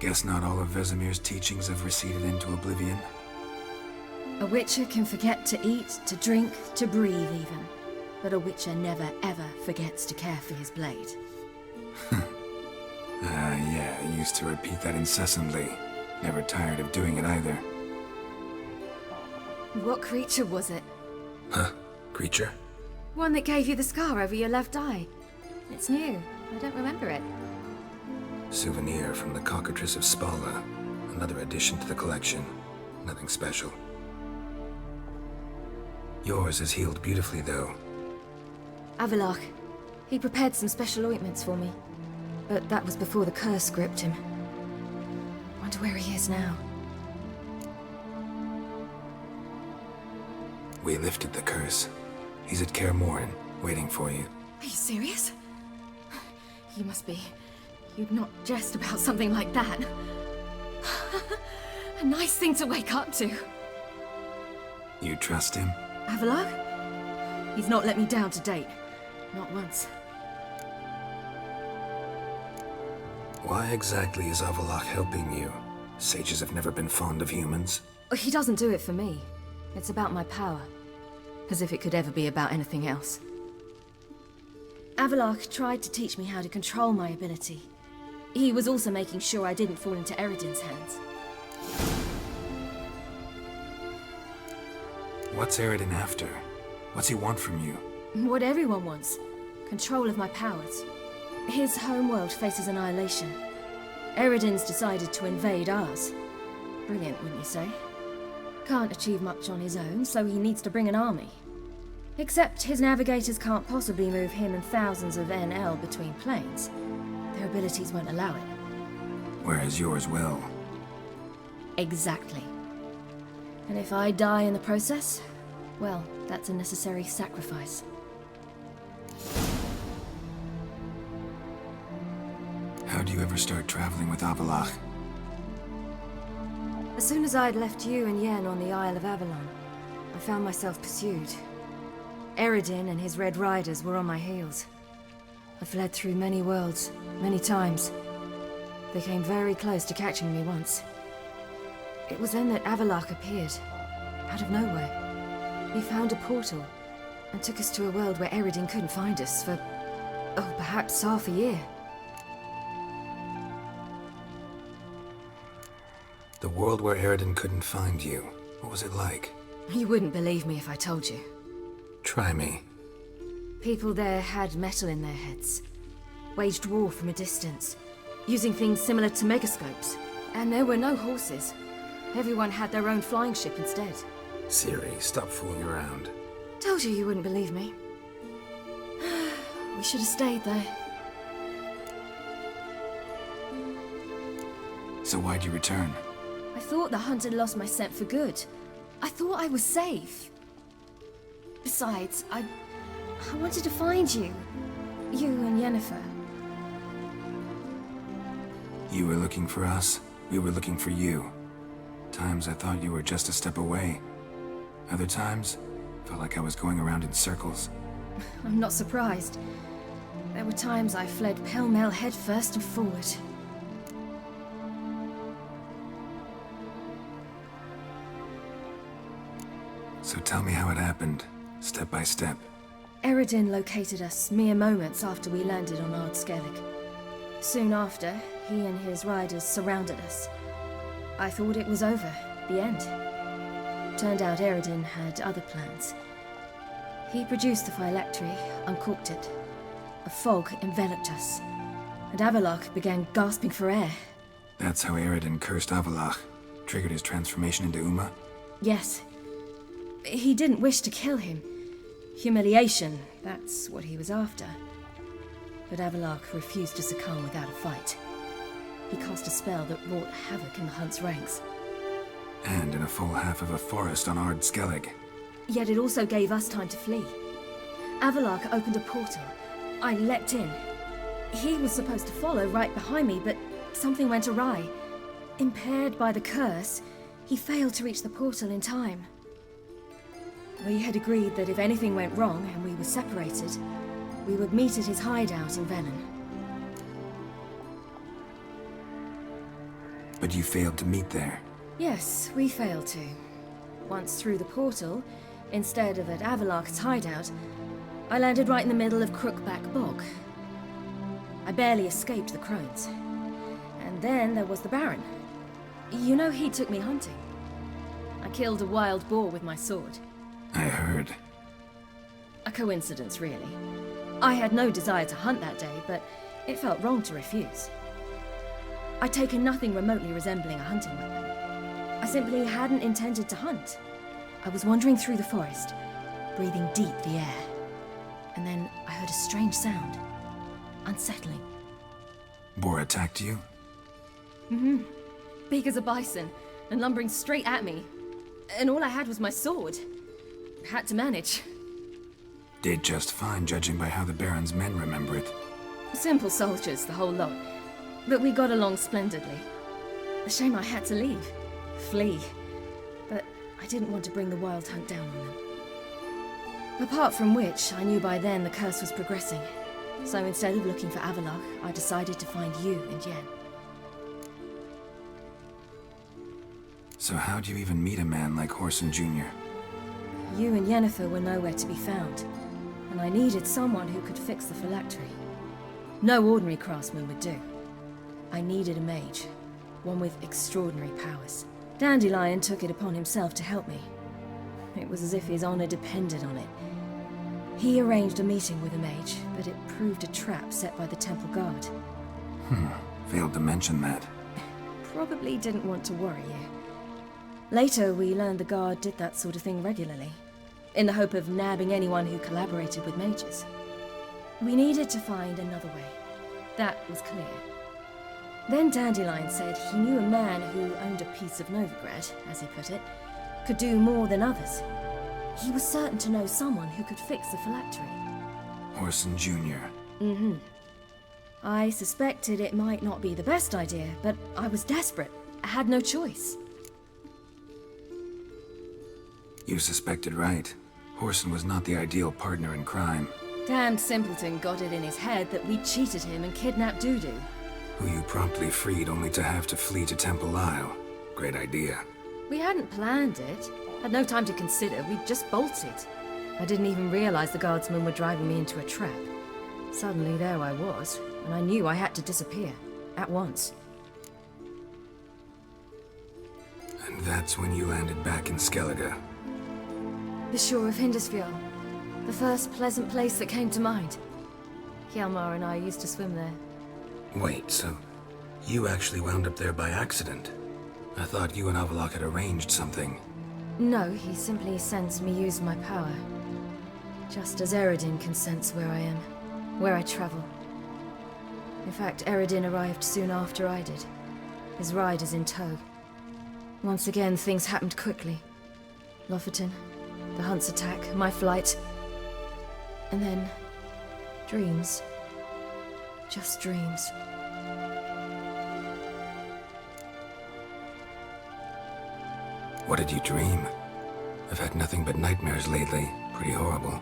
Guess not all of Vesemir's teachings have receded into oblivion. A Witcher can forget to eat, to drink, to breathe even. But a Witcher never ever forgets to care for his blade. Yeah, I used to repeat that incessantly. Never tired of doing it either. What creature was it? Huh? Creature? One that gave you the scar over your left eye. It's new. I don't remember it. Souvenir from the Cockatrice of Spala. Another addition to the collection. Nothing special. Yours is healed beautifully, though. Avalach. He prepared some special ointments for me. But that was before the curse gripped him. Wonder where he is now. We lifted the curse. He's at Kaer Morhen, waiting for you. Are you serious? You must be. You'd not jest about something like that. A nice thing to wake up to. You trust him? Avalach? He's not let me down to date. Not once. Why exactly is Avalach helping you? Sages have never been fond of humans. He doesn't do it for me. It's about my power. As if it could ever be about anything else. Avalach tried to teach me how to control my ability. He was also making sure I didn't fall into Eredin's hands. What's Eredin after? What's he want from you? What everyone wants. Control of my powers. His homeworld faces annihilation. Eredin's decided to invade ours. Brilliant, wouldn't you say? Can't achieve much on his own, so he needs to bring an army. Except his navigators can't possibly move him and thousands of NL between planes. Their abilities won't allow it. Whereas yours will. Exactly. And if I die in the process, well, that's a necessary sacrifice. How'd you ever start traveling with Avalach? As soon as I'd left you and Yen on the Isle of Avalon, I found myself pursued. Eredin and his Red Riders were on my heels. I fled through many worlds, many times. They came very close to catching me once. It was then that Avalach appeared, out of nowhere. He found a portal, and took us to a world where Eredin couldn't find us for, oh, perhaps half a year. The world where Eredin couldn't find you. What was it like? You wouldn't believe me if I told you. Try me. People there had metal in their heads. Waged war from a distance, using things similar to megascopes. And there were no horses. Everyone had their own flying ship instead. Ciri, stop fooling around. Told you wouldn't believe me. We should have stayed there. So why'd you return? I thought the hunt had lost my scent for good. I thought I was safe. Besides, I wanted to find you. You and Yennefer. You were looking for us. We were looking for you. Times I thought you were just a step away. Other times, felt like I was going around in circles. I'm not surprised. There were times I fled pell-mell headfirst and forward. So tell me how it happened, step by step. Eredin located us mere moments after we landed on Ard Skellig. Soon after, he and his riders surrounded us. I thought it was over, the end. Turned out Eredin had other plans. He produced the phylactery, uncorked it. A fog enveloped us, and Avalach began gasping for air. That's how Eredin cursed Avalach, triggered his transformation into Uma? Yes. He didn't wish to kill him. Humiliation, that's what he was after. But Avalach refused to succumb without a fight. He cast a spell that wrought havoc in the Hunt's ranks. And in a full half of a forest on Ard Skellig. Yet it also gave us time to flee. Avalach opened a portal. I leapt in. He was supposed to follow right behind me, but something went awry. Impaired by the curse, he failed to reach the portal in time. We had agreed that if anything went wrong and we were separated, we would meet at his hideout in Velen. But you failed to meet there. Yes, we failed to. Once through the portal, instead of at Avalok's hideout, I landed right in the middle of Crookback Bog. I barely escaped the crones. And then there was the Baron. You know, he took me hunting. I killed a wild boar with my sword. I heard. A coincidence, really. I had no desire to hunt that day, but it felt wrong to refuse. I'd taken nothing remotely resembling a hunting weapon. I simply hadn't intended to hunt. I was wandering through the forest, breathing deep the air. And then I heard a strange sound. Unsettling. Boar attacked you? Mm-hmm. Big as a bison, and lumbering straight at me. And all I had was my sword. Had to manage. Did just fine, judging by how the Baron's men remember it. Simple soldiers, the whole lot. But we got along splendidly. A shame I had to leave. Flee. But I didn't want to bring the Wild Hunt down on them. Apart from which, I knew by then the curse was progressing. So instead of looking for Avalok, I decided to find you and Yen. So how'd you even meet a man like Horson Jr.? You and Yennefer were nowhere to be found, and I needed someone who could fix the phylactery. No ordinary craftsman would do. I needed a mage, one with extraordinary powers. Dandelion took it upon himself to help me. It was as if his honor depended on it. He arranged a meeting with a mage, but it proved a trap set by the temple guard. Failed to mention that. Probably didn't want to worry you. Later, we learned the guard did that sort of thing regularly, in the hope of nabbing anyone who collaborated with mages. We needed to find another way. That was clear. Then Dandelion said he knew a man who owned a piece of Novigrad, as he put it, could do more than others. He was certain to know someone who could fix the phylactery. Horson Jr. Mm-hmm. I suspected it might not be the best idea, but I was desperate. I had no choice. You suspected right. Horson was not the ideal partner in crime. Damned simpleton got it in his head that we cheated him and kidnapped Dudu. Who you promptly freed only to have to flee to Temple Isle. Great idea. We hadn't planned it. Had no time to consider, we just bolted. I didn't even realize the guardsmen were driving me into a trap. Suddenly there I was, and I knew I had to disappear. At once. And that's when you landed back in Skellige. The shore of Hindisfjord. The first pleasant place that came to mind. Hjalmar and I used to swim there. Wait, so you actually wound up there by accident? I thought you and Avalok had arranged something. No, he simply sensed me use my power. Just as Eredin can sense where I am, where I travel. In fact, Eredin arrived soon after I did. His riders in tow. Once again, things happened quickly. Lofoten, the Hunt's attack, my flight. And then, dreams. Just dreams. What did you dream? I've had nothing but nightmares lately. Pretty horrible.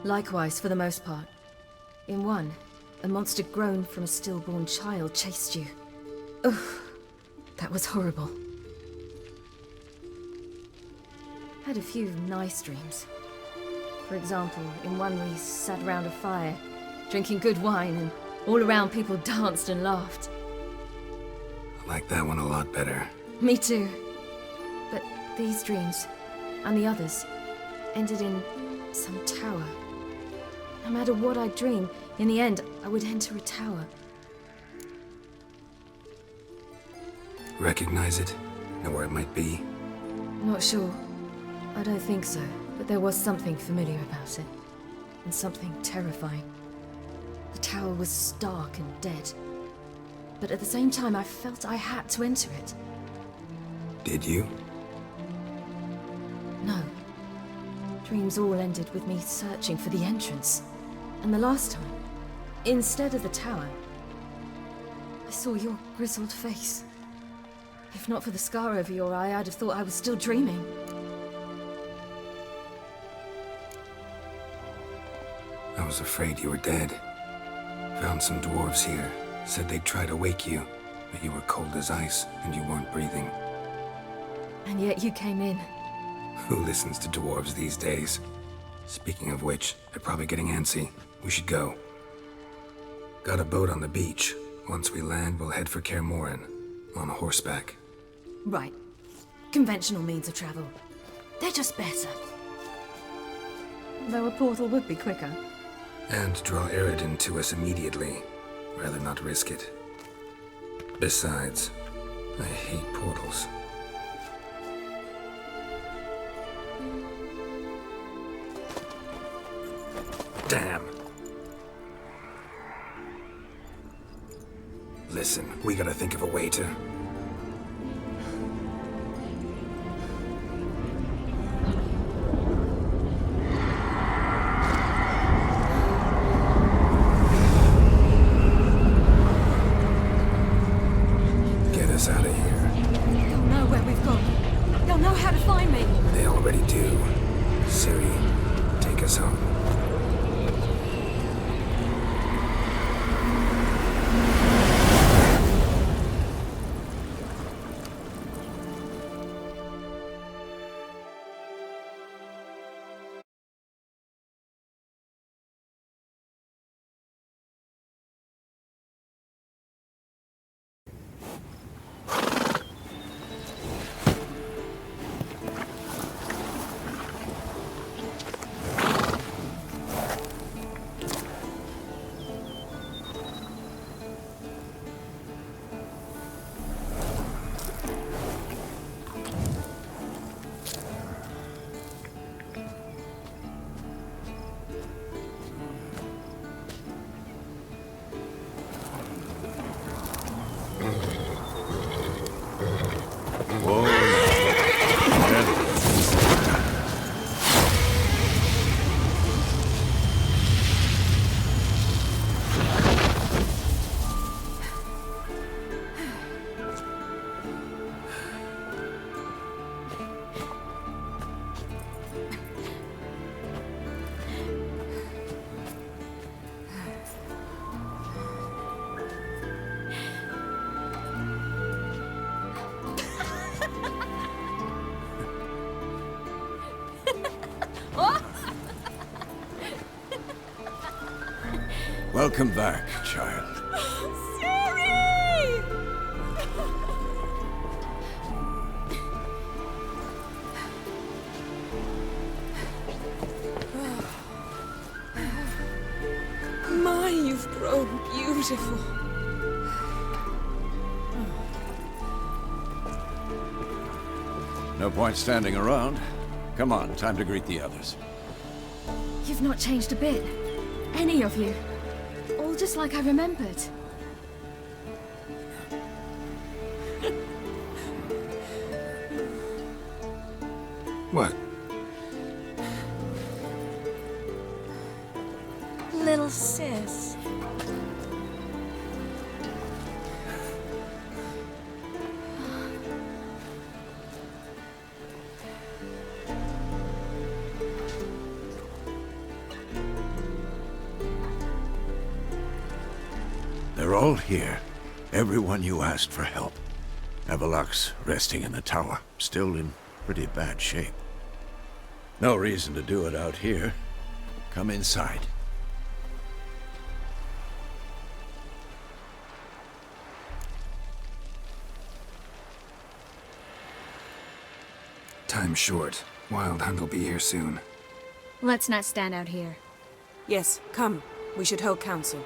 Likewise, for the most part. In one, a monster grown from a stillborn child chased you. Ugh, that was horrible. Had a few nice dreams. For example, in one we sat around a fire, drinking good wine, and all around people danced and laughed. I like that one a lot better. Me too. But these dreams, and the others, ended in some tower. No matter what I dream, in the end, I would enter a tower. Recognize it? Know where it might be? Not sure. I don't think so, but there was something familiar about it. And something terrifying. The tower was stark and dead. But at the same time, I felt I had to enter it. Did you? No. Dreams all ended with me searching for the entrance. And the last time, instead of the tower, I saw your grizzled face. If not for the scar over your eye, I'd have thought I was still dreaming. I was afraid you were dead. Found some dwarves here. Said they'd try to wake you. but you were cold as ice, and you weren't breathing. And yet you came in. Who listens to dwarves these days? Speaking of which, they're probably getting antsy. We should go. Got a boat on the beach. Once we land, we'll head for Kaer Morhen, on horseback. Right. Conventional means of travel. They're just better. Though a portal would be quicker. And draw Eredin to us immediately. Rather not risk it. Besides, I hate portals. Damn. Listen, we gotta think of a way to... get us out of here. They'll know where we've gone. They'll know how to find me. They already do. Ciri, take us home. Welcome back, child. Ciri! My, you've grown beautiful. No point standing around. Come on, time to greet the others. You've not changed a bit. Any of you. All just like I remembered. What? Little sis. They're all here. Everyone you asked for help. Avalok's resting in the tower, still in pretty bad shape. No reason to do it out here. Come inside. Time's short. Wild Hunt will be here soon. Let's not stand out here. Yes, come. We should hold council.